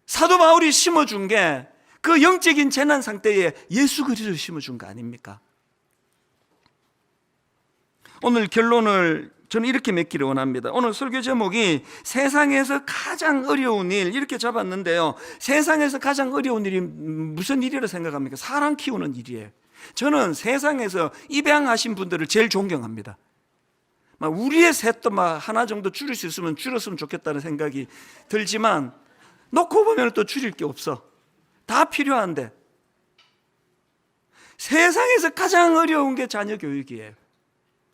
사도 바울이 심어준 게 그 영적인 재난 상태에 예수 그리스도를 심어준 거 아닙니까? 오늘 결론을 저는 이렇게 맺기를 원합니다. 오늘 설교 제목이 세상에서 가장 어려운 일, 이렇게 잡았는데요. 세상에서 가장 어려운 일이 무슨 일이라고 생각합니까? 사람 키우는 일이에요. 저는 세상에서 입양하신 분들을 제일 존경합니다. 우리의 셋도 하나 정도 줄일 수 있으면 줄였으면 좋겠다는 생각이 들지만 놓고 보면 또 줄일 게 없어. 다 필요한데 세상에서 가장 어려운 게 자녀 교육이에요.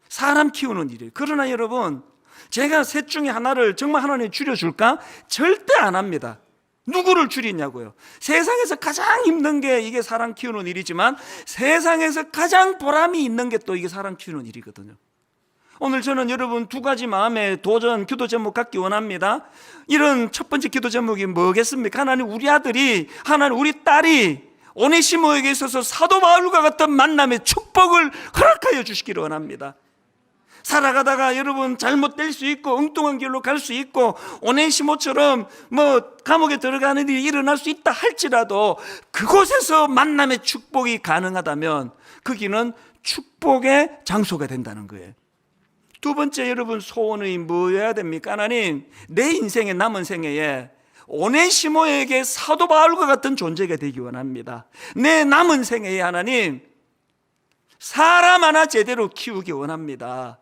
사람 키우는 일이에요. 그러나 여러분, 제가 셋 중에 하나를 정말 하나님 줄여줄까? 절대 안 합니다. 누구를 줄이냐고요. 세상에서 가장 힘든 게 이게 사람 키우는 일이지만 세상에서 가장 보람이 있는 게 또 이게 사람 키우는 일이거든요. 오늘 저는 여러분 두 가지 마음의 도전, 기도 제목 갖기 원합니다. 이런 첫 번째 기도 제목이 뭐겠습니까? 하나님, 우리 아들이, 하나님 우리 딸이 오네시모에게 있어서 사도 바울과 같은 만남의 축복을 허락하여 주시기를 원합니다. 살아가다가 여러분 잘못될 수 있고 엉뚱한 길로 갈 수 있고 오네시모처럼 감옥에 들어가는 일이 일어날 수 있다 할지라도 그곳에서 만남의 축복이 가능하다면 거기는 축복의 장소가 된다는 거예요. 두 번째, 여러분 소원이 뭐여야 됩니까? 하나님, 내 인생의 남은 생애에 오네시모에게 사도 바울과 같은 존재가 되기 원합니다. 내 남은 생애에 하나님, 사람 하나 제대로 키우기 원합니다.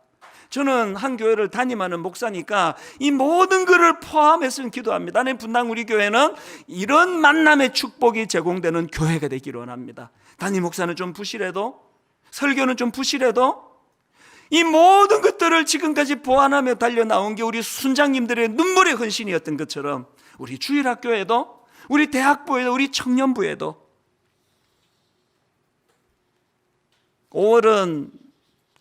저는 한 교회를 담임하는 목사니까 이 모든 것을 포함해서 기도합니다. 하나님, 분당 우리 교회는 이런 만남의 축복이 제공되는 교회가 되기를 원합니다. 담임 목사는 좀 부실해도, 설교는 좀 부실해도 이 모든 것들을 지금까지 보완하며 달려나온 게 우리 순장님들의 눈물의 헌신이었던 것처럼 우리 주일학교에도, 우리 대학부에도, 우리 청년부에도 5월은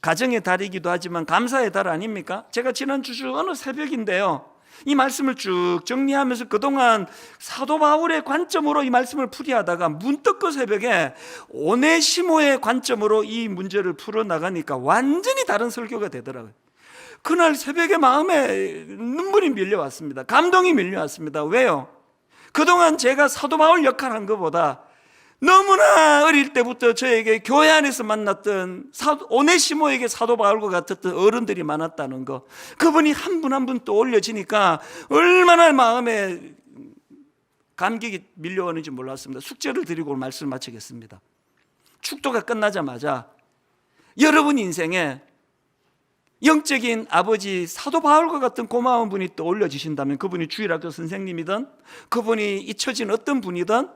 가정의 달이기도 하지만 감사의 달 아닙니까? 제가 지난주 어느 새벽인데요, 이 말씀을 쭉 정리하면서 그동안 사도 바울의 관점으로 이 말씀을 풀이하다가 문득 그 새벽에 오네시모의 관점으로 이 문제를 풀어나가니까 완전히 다른 설교가 되더라고요. 그날 새벽에 마음에 눈물이 밀려왔습니다. 감동이 밀려왔습니다. 왜요? 그동안 제가 사도 바울 역할을 한 것보다 너무나 어릴 때부터 저에게 교회 안에서 만났던 오네시모에게 사도 바울과 같았던 어른들이 많았다는 거, 그분이 한 분 한 분 떠올려지니까 얼마나 마음에 감격이 밀려오는지 몰랐습니다. 숙제를 드리고 말씀을 마치겠습니다. 축도가 끝나자마자 여러분 인생에 영적인 아버지 사도 바울과 같은 고마운 분이 떠올려지신다면, 그분이 주일학교 선생님이든 그분이 잊혀진 어떤 분이든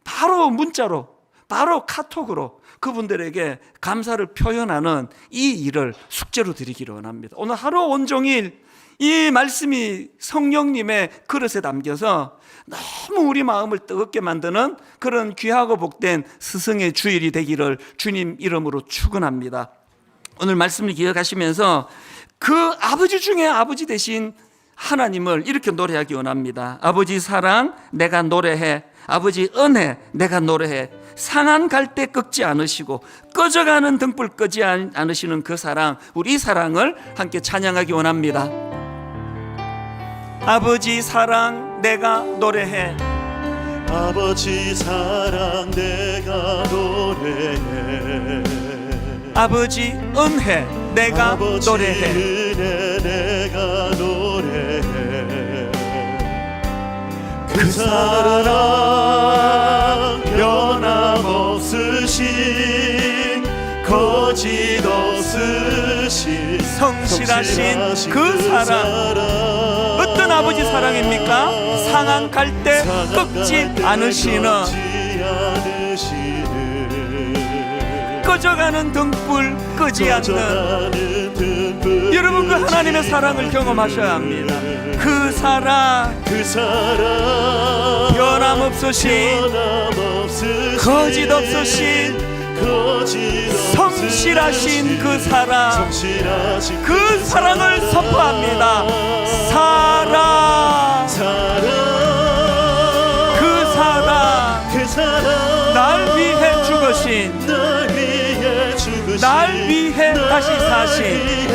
바로 문자로, 바로 카톡으로 그분들에게 감사를 표현하는 이 일을 숙제로 드리기를 원합니다. 오늘 하루 온종일 이 말씀이 성령님의 그릇에 담겨서 너무 우리 마음을 뜨겁게 만드는 그런 귀하고 복된 스승의 주일이 되기를 주님 이름으로 축원합니다. 오늘 말씀을 기억하시면서 그 아버지 중에 아버지 되신 하나님을 이렇게 노래하기 원합니다. 아버지 사랑 내가 노래해, 아버지 은혜 내가 노래해. 상한 갈대 꺾지 않으시고 꺼져가는 등불 끄지 않으시는 그 사랑, 우리 이 사랑을 함께 찬양하기 원합니다. 아버지 사랑 내가 노래해, 아버지 사랑 내가 노래해, 아버지 은혜 내가 아버지 노래해, 은혜 내가 노래해. 그 사랑 변함없으신 거짓 없으신 성실하신 그 사랑, 어떤 아버지 사랑입니까? 상한 갈대 꺾지 않으시는, 꺼져가는 등불 끄지 않는, 여러분 그 하나님의 사랑을 경험하셔야 합니다. 그 사랑 변함없으신 거짓 없으신 성실하신 그 사랑, 그 사랑을 선포합니다. 사랑, 그 사랑, 날 위해 죽으신, 날 위해 다시 사신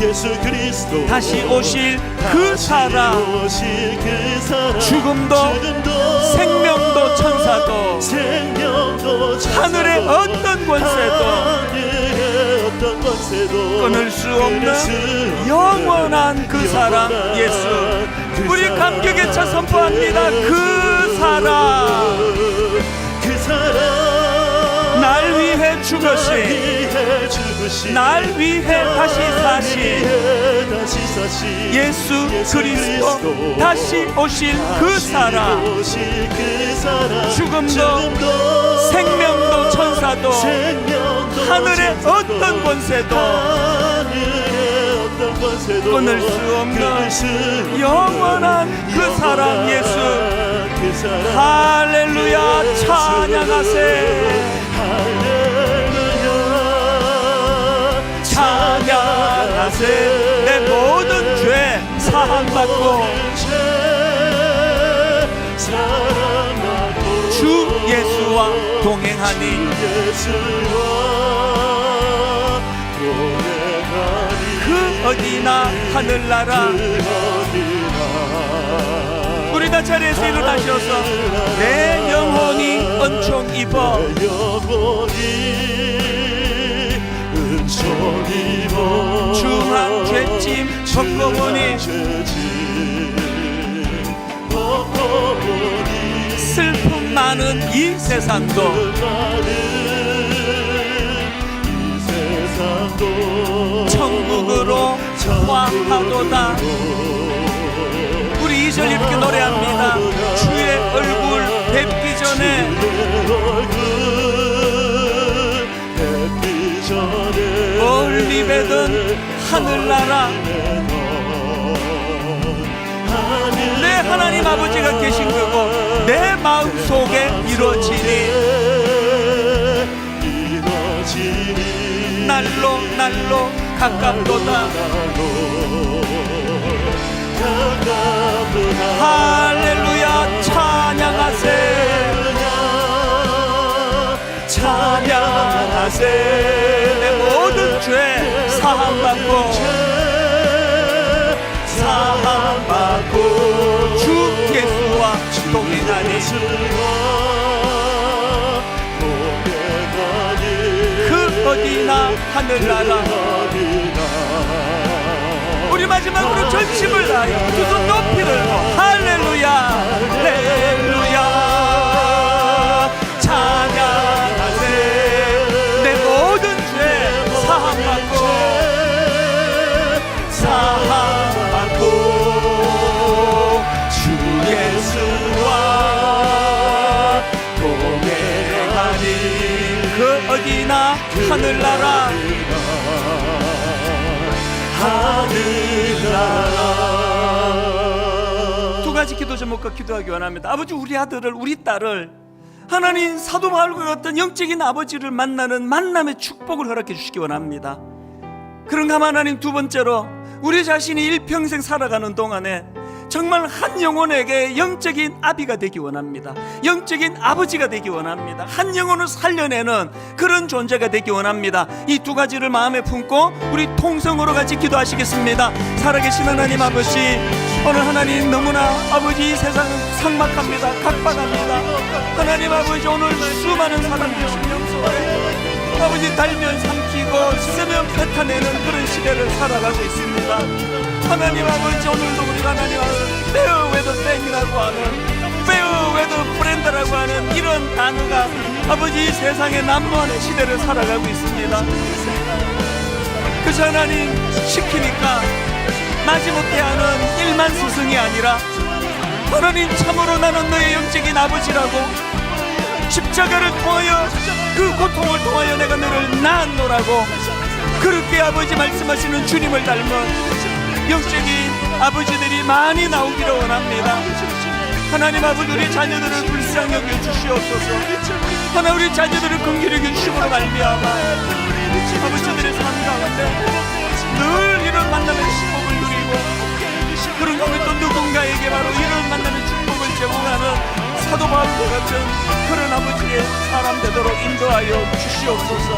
예수 그리스도, 다시 오실 그 사랑, 죽음도 생명도 천사도 하늘의 어떤 권세도 끊을 수 없는 영원한 그 사랑 예수, 우리 감격에 차 선포합니다. 그 사랑, 날 위해 죽으신, 날 위해 다시 사신 예수 그리스도, 다시 오실 그 사랑, 죽음도 생명도 천사도 하늘의 어떤 권세도 끊을 수 없는 영원한 그 사랑 예수. 할렐루야, 찬양하세, 찬양하세. 내 모든 죄 사함받고 주 예수와 동행하니, 그 어디나 하늘나라. 우리 다 자리에서 일어나셔서 내 영혼이 은총 입어, 중한 죄짐 벗고보니 슬픔 많은 이 세상도 천국으로 화하도다. 우리 2절 이렇게 노래합니다. 주의 얼굴 뵙기 전에, 멀리 뵈던 하늘나라, 내 하나님 아버지가 계신 그곳 내 마음속에 이루어지니, 날로 날로 가깝도다. 할렐루야, 찬양하세, 찬양하세. 내 모든 죄 사함받고 주 예수와 동행하니, 그 어디나 하늘나라. 우리 마지막으로 전심을 다하여 두 손 높이 들고 할렐루야, 할렐루야, 찬양하세. 내 모든 죄 사함받고 주 예수와 동행하니, 그 어디나 하늘나라. 하늘나라. 두 가지 기도 제목과 기도하기 원합니다. 아버지, 우리 아들을, 우리 딸을 하나님 사도 바울과 같은 영적인 아버지를 만나는 만남의 축복을 허락해 주시기 원합니다. 그런가 하나님, 두 번째로 우리 자신이 일평생 살아가는 동안에 정말 한 영혼에게 영적인 아비가 되기 원합니다. 영적인 아버지가 되기 원합니다. 한 영혼을 살려내는 그런 존재가 되기 원합니다. 이 두 가지를 마음에 품고 우리 통성으로 같이 기도하시겠습니다. 살아계신 하나님 아버지, 오늘 하나님 너무나 아버지, 이 세상은 삭막합니다. 각박합니다. 하나님 아버지, 오늘 수많은 사람들이 신령 속에 아버지 달면 삼키고 쓰면 뱉어내는 그런 시대를 살아가고 있습니다. 하나님 아버지, 오늘도 우리가 하나님 앞에 페어 웨더 땡이라고 하는, 페어 웨더 브랜드라고 하는 이런 단어가 아버지, 이 세상의 난무하는 시대를 살아가고 있습니다. 그저 하나님 시키니까 마지못해 하는 일만 스승이 아니라 하나님, 참으로 나는 너의 영적인 아버지라고, 십자가를 통하여 그 고통을 통하여 내가 너를 낳았노라고, 그렇게 아버지 말씀하시는 주님을 닮은 영적인 아버지들이 많이 나오기를 원합니다. 하나님 아버지, 우리 자녀들을 불쌍히 여겨 주시옵소서. 하나님, 우리 자녀들을 긍휼히 여겨 주심으로 말미암아 아버지들의 삶 가운데 늘 이런 만남의 축복을 누리고, 그런 가운데 또 누군가에게 바로 이런 만남의 축복을 제공하는 사도 바울과 같은 그런 아버지의 사람 되도록 인도하여 주시옵소서.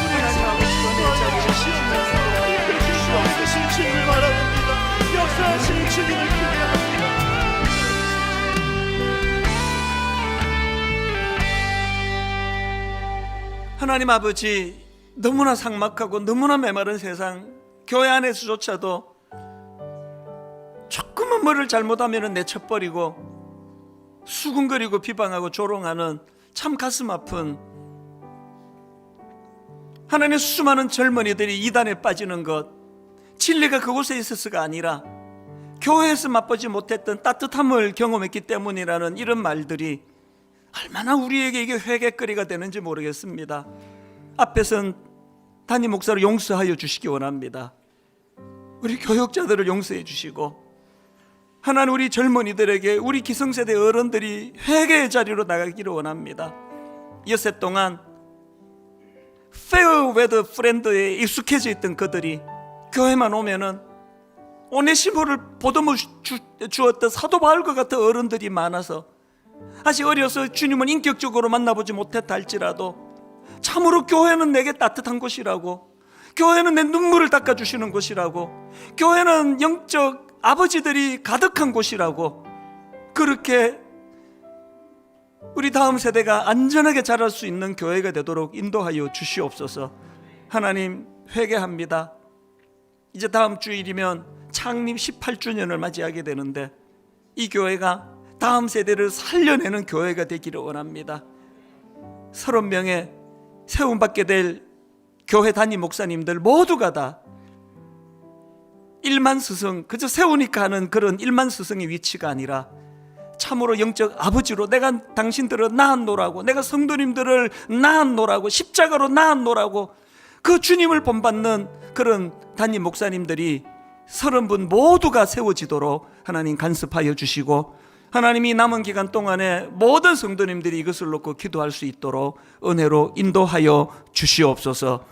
하나님 아버지가 내 자리를 지키면서 역사하신 주님을 바라봅니다. 역사하신 주님을 기대합니다. 하나님 아버지, 너무나 삭막하고 너무나 메마른 세상, 교회 안에서조차도 조금만 뭐를 잘못하면 내쳐버리고 수군거리고 비방하고 조롱하는 참 가슴 아픈, 하나님의 수많은 젊은이들이 이단에 빠지는 것, 진리가 그곳에 있어서가 아니라 교회에서 맛보지 못했던 따뜻함을 경험했기 때문이라는 이런 말들이 얼마나 우리에게 이게 회개거리가 되는지 모르겠습니다. 앞에선 담임 목사를 용서하여 주시기 원합니다. 우리 교육자들을 용서해 주시고, 하나님 우리 젊은이들에게, 우리 기성세대 어른들이 회개의 자리로 나가기를 원합니다. 엿새 동안 페어 웨더 프렌드에 익숙해져 있던 그들이 교회만 오면은 오네시모를 보듬어 주었던 사도 바울과 같은 어른들이 많아서 아직 어려서 주님은 인격적으로 만나보지 못했다 할지라도 참으로 교회는 내게 따뜻한 곳이라고, 교회는 내 눈물을 닦아주시는 곳이라고, 교회는 영적 아버지들이 가득한 곳이라고, 그렇게 우리 다음 세대가 안전하게 자랄 수 있는 교회가 되도록 인도하여 주시옵소서. 하나님, 회개합니다. 이제 다음 주일이면 창립 18주년을 맞이하게 되는데 이 교회가 다음 세대를 살려내는 교회가 되기를 원합니다. 30명의 세움받게 될 교회 담임 목사님들 모두가 다 일만 스승, 그저 세우니까 하는 그런 일만 스승의 위치가 아니라 참으로 영적 아버지로 내가 당신들을 낳았노라고, 내가 성도님들을 낳았노라고, 십자가로 낳았노라고 그 주님을 본받는 그런 담임 목사님들이 30분 모두가 세워지도록 하나님 간섭하여 주시고, 하나님이 남은 기간 동안에 모든 성도님들이 이것을 놓고 기도할 수 있도록 은혜로 인도하여 주시옵소서.